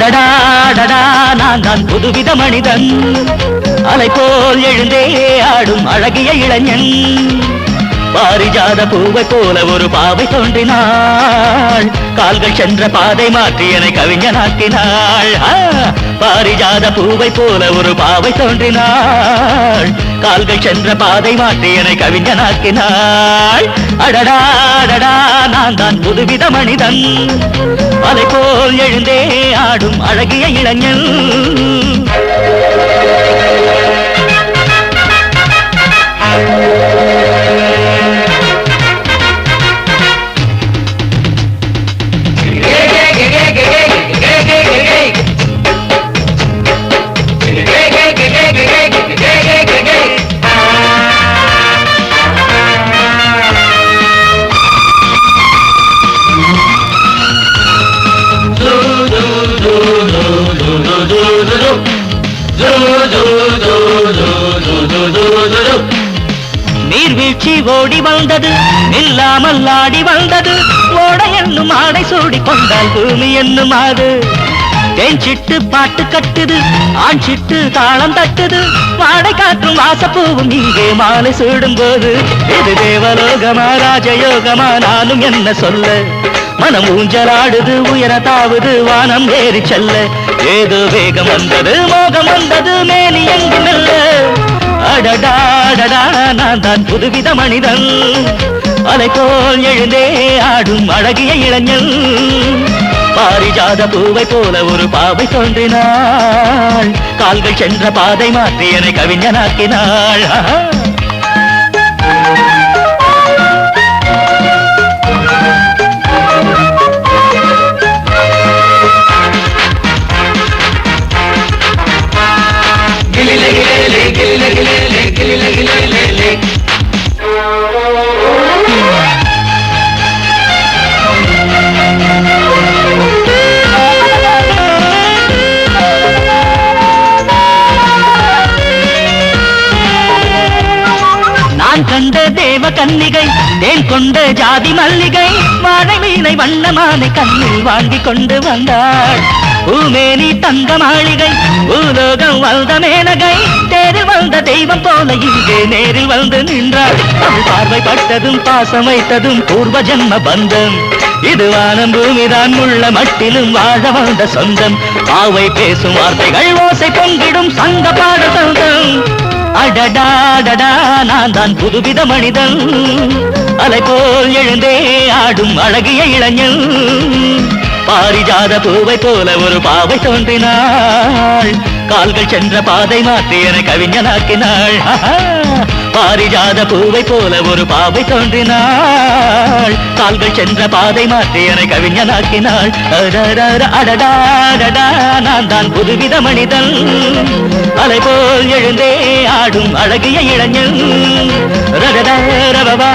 அடடா அடடா நான் தான் புதுவித மனிதன் அலை போல் எழுந்தே ஆடும் அழகிய இளைஞன் பாரிஜாத பூவை போல ஒரு பாவை தோன்றினாள் கால்கள் சென்ற பாதை மாற்றி என்னை கவிஞனாக்கினாள் பாரிஜாத பூவை போல ஒரு பாவை தோன்றினாள் கால்கள் சென்ற பாதை மாற்றி என்னை கவிஞனாக்கினாள் அடடா அடடா நான் தான் புதுவித மனிதன் அலை போல் எழுந்தே ஆடும் அழகிய இளைஞன் நீர்வீழ்ச்சி ஓடி வந்தது நில்லாமல் ஆடி வந்தது ஓட என்னும் ஆடை சூடி கொண்டால் பூமி என்னும் ஆடு தேன் சிட்டு பாட்டு கட்டுது ஆண் சிட்டு தாளம் தட்டுது வாடை காற்றும் வாசப்பூவும் இங்கே மாலை சூடும் போது இது தேவலோகமா ராஜயோகமா நானும் என்ன சொல்ல மனம் ஊஞ்சலாடுது உயர தாவது வானம் ஏறி செல்ல ஏதோ வேகம் வந்தது மோகம் வந்தது மேனி எங்கும் இல்ல அடடா அடடா நான் தான் புதுவித மனிதன் அலை போல் எழுந்தே ஆடும் அழகிய இளைஞன் பாரிஜாத பூவை போல ஒரு பாவை தோன்றினாள் கால்கள் சென்ற பாதை மாற்றி என்னை கவிஞனாக்கினாள் நான் கண்ட தேவ கன்னிகை தேன் கொண்ட ஜாதி மல்லிகை வாழை மீனை வண்ணமானை கண்ணில் வாங்கி கொண்டு வந்தாள் பூமேனி தங்க மாளிகை பூலோகம் வந்த மேனகை தேரில் வந்த தெய்வம் போல இங்கே நேரில் வந்து நின்றாள் அவள் பார்வைப்பட்டதும் பாசம் வைத்ததும் பூர்வ ஜென்ம பந்தம் இது வானம் பூமிதான் உள்ள மட்டிலும் வாழ வந்த சொந்தம் பாவை பேசும் வார்த்தைகள் ஓசை பொங்கிடும் சங்க பாட சொந்தம் அடடாடடா நான் தான் புதுவித மனிதன் அலை போல் எழுந்தே ஆடும் அழகிய இளைஞன் பாரிஜாத பூவை போல ஒரு பாவை தோன்றினாள் கால்கள் சென்ற பாதை மாற்றி என்னை கவிஞனாக்கினாள் பாரிஜாத பூவை போல ஒரு பாவை தோன்றினாள் கால்கள் சென்ற பாதை மாற்றி என்னை கவிஞனாக்கினாள் அடடா நான் தான் புதுவித மனிதன் அலை போல் எழுந்தே ஆடும் அழகிய இளைஞன் ரபபா